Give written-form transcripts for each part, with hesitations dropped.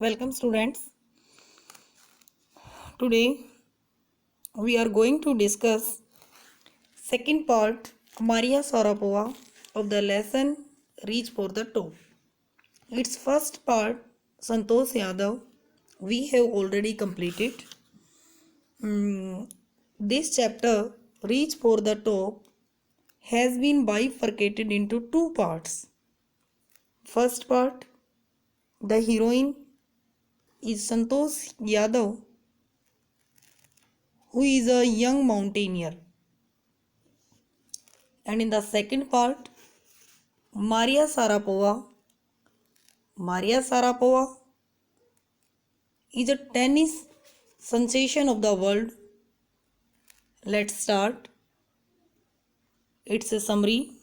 Welcome students. Today we are going to discuss second part Maria Sarapova of the lesson Reach for the Top. Its first part Santosh Yadav we have already completed. This chapter Reach for the Top has been bifurcated into two parts. First part, the heroine is Santosh Yadav, who is a young mountaineer. And in the second part, Maria Sarapova is a tennis sensation of the world. Let's start. It's a summary.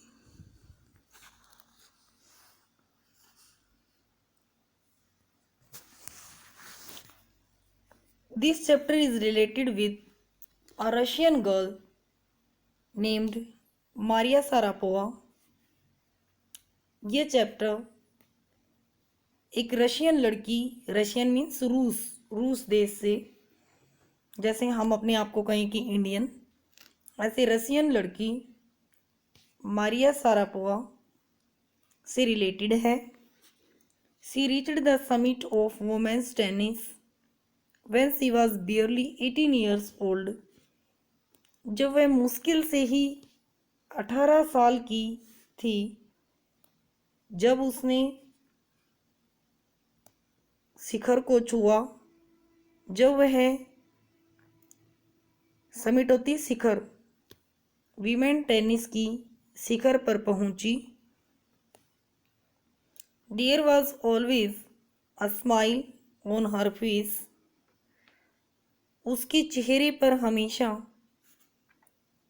This chapter is related with a Russian girl named Maria Sarapova. ये chapter एक Russian लड़की, Russian means रूस देश से, जैसे हम अपने आप को कहें कि इंडियन, ऐसे रशियन लड़की मारिया सारापोवा से रिलेटेड है. She reached the summit of women's tennis when she was barely 18 years old. जब वह मुश्किल से ही 18 साल की थी जब उसने शिखर को छुआ, जब वह समिट होती शिखर वीमेन टेनिस की शिखर पर पहुंची. There was always a smile on her face. उसके चेहरे पर हमेशा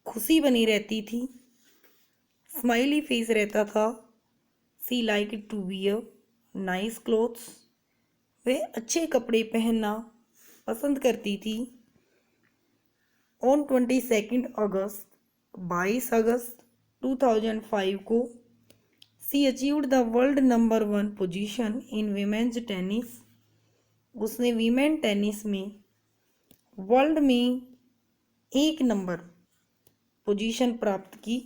खुशी बनी रहती थी, स्माइली फेस रहता था. She like to wear nice clothes. वह अच्छे कपड़े पहनना पसंद करती थी. ऑन 22 अगस्त 2005 को she achieved the world number 1 position in women's tennis. उसने वीमेन टेनिस में वर्ल्ड में 1 नंबर पोजीशन प्राप्त की.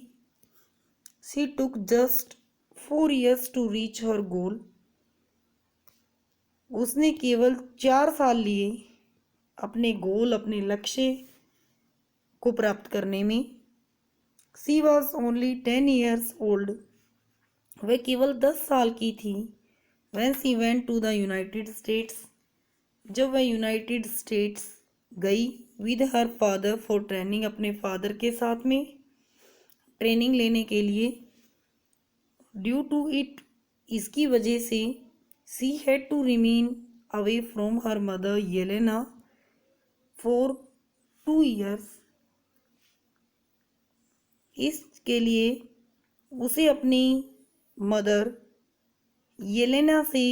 She took just 4 years to reach her goal. उसने केवल 4 साल लिए अपने गोल, अपने लक्ष्य को प्राप्त करने में. She was only 10 years old. वह केवल 10 साल की थी. When she went to the United States. जब वह यूनाइटेड स्टेट्स गई with her father for training. अपने फादर के साथ में ट्रेनिंग लेने के लिए. ड्यू टू इट, इसकी वजह से, she had to remain away from her mother Yelena for 2 years. इसके लिए उसे अपनी मदर येलेना से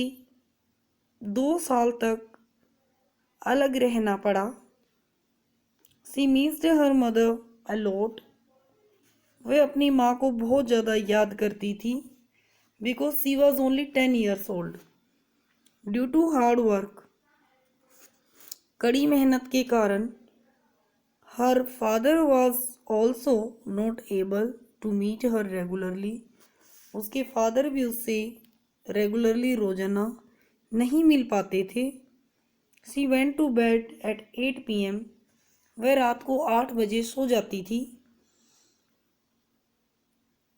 2 साल तक अलग रहना पड़ा. She missed her mother a lot. वह अपनी माँ को बहुत ज़्यादा याद करती थी. Because she was only 10 years old. Due to hard work, कड़ी मेहनत के कारण, her father was also not able to meet her regularly. उसके फादर भी उससे रेगुलरली रोजाना नहीं मिल पाते थे. शी वेंट टू बेड एट 8 PM. वह रात को 8 बजे सो जाती थी.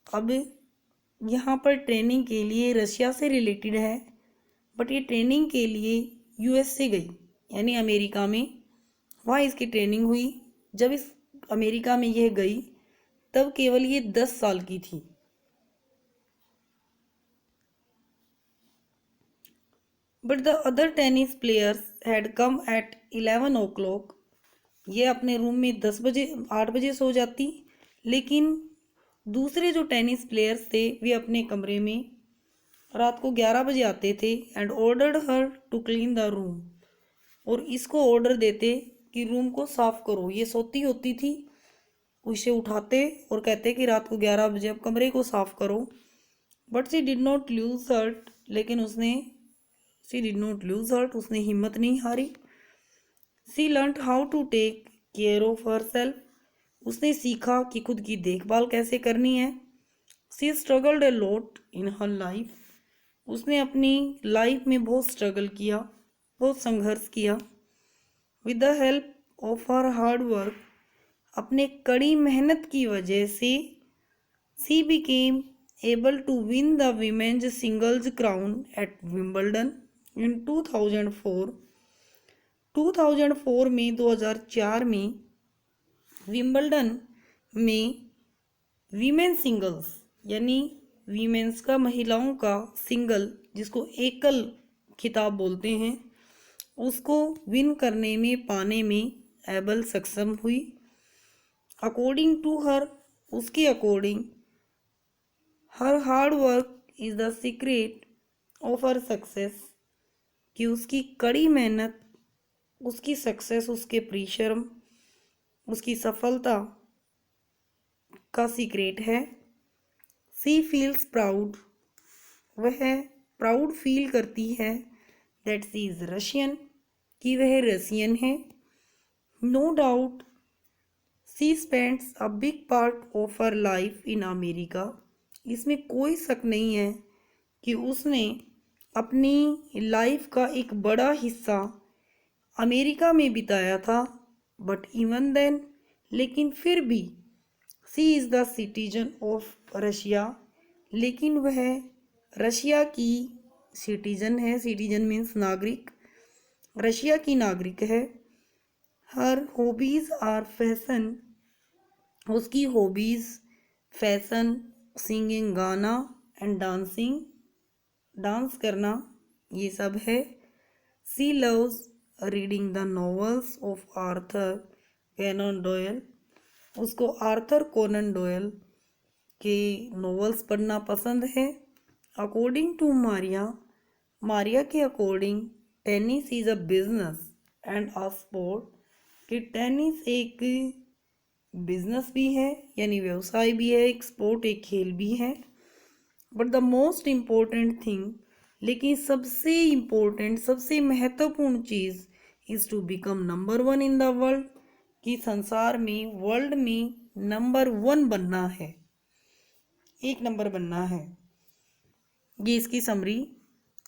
अब यहाँ पर ट्रेनिंग के लिए रशिया से रिलेटेड है, बट ये ट्रेनिंग के लिए यूएस से गई, यानी अमेरिका में. वहाँ इसकी ट्रेनिंग हुई. जब इस अमेरिका में यह गई तब केवल ये 10 साल की थी. But the other tennis players had come at 11 o'clock. ये अपने रूम में 8 बजे सो जाती. लेकिन दूसरे जो टेनिस प्लेयर्स थे वे अपने कमरे में रात को 11 बजे आते थे. And ordered her to clean the room. और इसको ऑर्डर देते कि रूम को साफ करो. ये सोती होती थी, उसे उठाते और कहते कि रात को 11 बजे अब कमरे को साफ करो. But she did not lose heart. लेकिन उसने she did not lose heart, उसने हिम्मत नहीं हारी। She learned how to take care of herself, उसने सीखा कि खुद की देखभाल कैसे करनी है। She struggled a lot in her life, उसने अपनी लाइफ में बहुत स्ट्रगल किया, बहुत संघर्ष किया। With the help of her hard work, अपने कड़ी मेहनत की वजह से she became able to win the women's singles crown at Wimbledon in 2004। 2004 में 2004 में विंबलडन में वीमेन सिंगल्स यानी वीमेंस का, महिलाओं का सिंगल जिसको एकल खिताब बोलते हैं, उसको विन करने में, पाने में एबल, सक्षम हुई। अकॉर्डिंग टू हर, उसके according, her hard work is the secret of her success, कि उसकी कड़ी मेहनत, उसकी सक्सेस, उसके परिश्रम, उसकी सफलता का सीक्रेट है। सी फील्स प्राउड, वह प्राउड फील करती है दैट सी इज रशियन, कि वह रसियन है। No doubt she spends a big part of her life in America, इसमें कोई शक नहीं है कि उसने अपनी लाइफ का एक बड़ा हिस्सा अमेरिका में बिताया था। बट इवन देन, लेकिन फिर भी, she is the citizen of Russia, लेकिन वह रशिया की सिटीजन है। सिटीजन मीन्स नागरिक, रशिया की नागरिक है। हर हॉबीज आर फैशन, उसकी हॉबीज फैशन, सिंगिंग गाना, एंड डांसिंग, डांस करना, ये सब है। She loves reading the novels of Arthur Conan Doyle, उसको आर्थर कोनन डॉयल के नॉवेल्स पढ़ना पसंद है। अकॉर्डिंग टू मारिया, मारिया के according, tennis is a business and a sport, कि टेनिस एक बिजनेस भी है यानी व्यवसाय भी है, एक स्पोर्ट, एक खेल भी है। But the most important thing, लेकिन सबसे इम्पोर्टेंट, सबसे महत्वपूर्ण चीज़, is to become number 1 in the world, कि संसार में, वर्ल्ड में नंबर 1 बनना है, एक नंबर बनना है। ये इसकी समरी।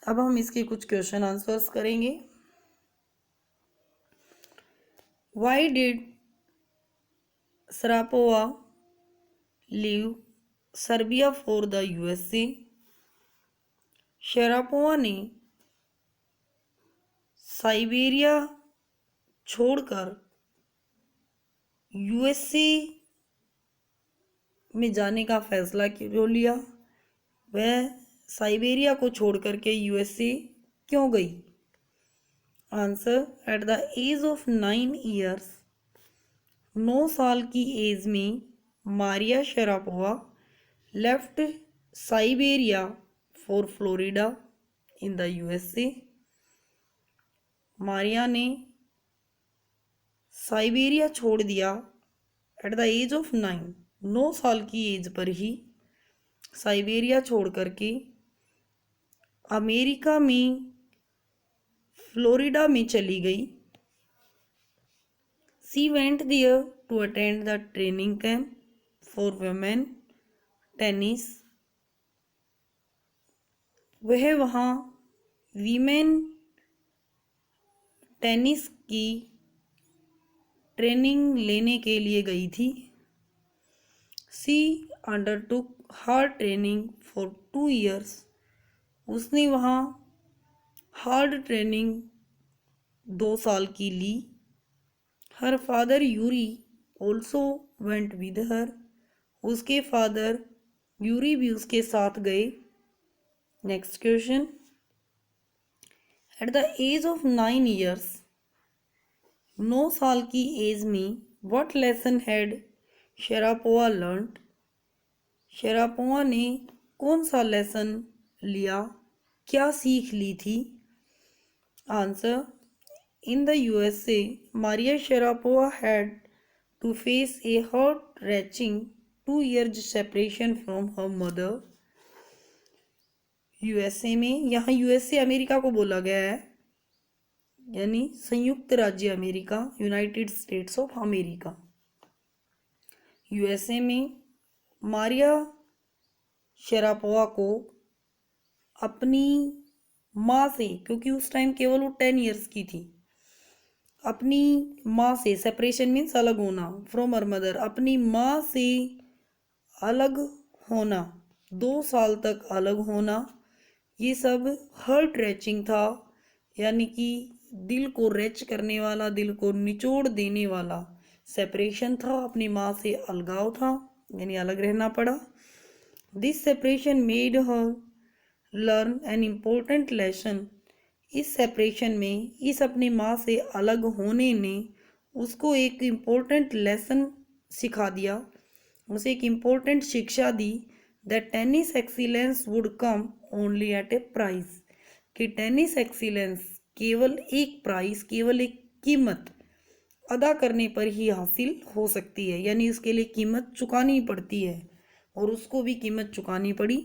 अब हम इसके कुछ क्वेश्चन आंसर्स करेंगे। Why did Sharapova leave Serbia for the USA, Sharapova ने साइबेरिया छोड़कर यूएसए में जाने का फैसला क्यों लिया? वह साइबेरिया को छोड़ करके यूएसए क्यों गई? Answer, at the age of 9 years, 9 साल की एज में Maria Sharapova left Siberia for Florida in the USA. Maria ने साइबेरिया छोड़ दिया एट द एज ऑफ 9 साल की एज पर ही साइबेरिया छोड़ करके अमेरिका में फ्लोरिडा में चली गई। She went there to attend the training camp for women tennis, वह वहाँ वीमेन टेनिस की ट्रेनिंग लेने के लिए गई थी। She undertook hard training for 2 years, उसने वहाँ हार्ड ट्रेनिंग 2 साल की ली। Her father Yuri also went with her, उसके फादर यूरी भी उसके साथ गए। Next question, at the age of 9 years, 9 साल की एज में, what lesson had Sharapova learned, Sharapova ने कौन सा लेसन लिया, क्या सीख ली थी? Answer, in the USA Maria Sharapova had to face A heart-wrenching 2 years separation from her mother. USA में, यहाँ यूएसए अमेरिका को बोला गया है, यानी संयुक्त राज्य America, United states of America. USA में मारिया शरापोवा को अपनी माँ से, क्योंकि उस टाइम केवल वो 10 इयर्स की थी, अपनी माँ से, सेपरेशन मीन्स अलग होना, फ्रॉम हर मदर, अपनी माँ से अलग होना, 2 साल तक अलग होना, ये सब हर्ट रैचिंग था, यानी कि दिल को रैच करने वाला, दिल को निचोड़ देने वाला सेपरेशन था, अपनी माँ से अलगाव था, यानी अलग रहना पड़ा। This separation made her learn an important lesson. इस सेपरेशन में, इस अपनी माँ से अलग होने ने उसको एक इम्पोर्टेंट लेसन सिखा दिया, उसे एक इम्पोर्टेंट शिक्षा दी, that tennis excellence would come only at a price, कि टेनिस एक्सीलेंस केवल एक प्राइस, केवल एक कीमत अदा करने पर ही हासिल हो सकती है, यानी उसके लिए कीमत चुकानी पड़ती है, और उसको भी कीमत चुकानी पड़ी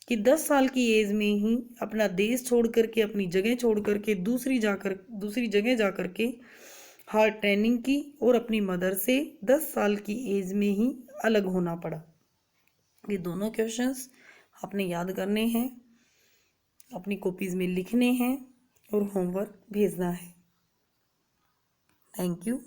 कि 10 साल की एज में ही अपना देश छोड़ करके, अपनी जगह छोड़ करके दूसरी जगह जा करके हार्ड ट्रेनिंग की, और अपनी मदर से 10 साल की एज में ही अलग होना पड़ा। ये दोनों क्वेश्चंस आपने याद करने हैं, अपनी कॉपीज में लिखने हैं और होमवर्क भेजना है। Thank you.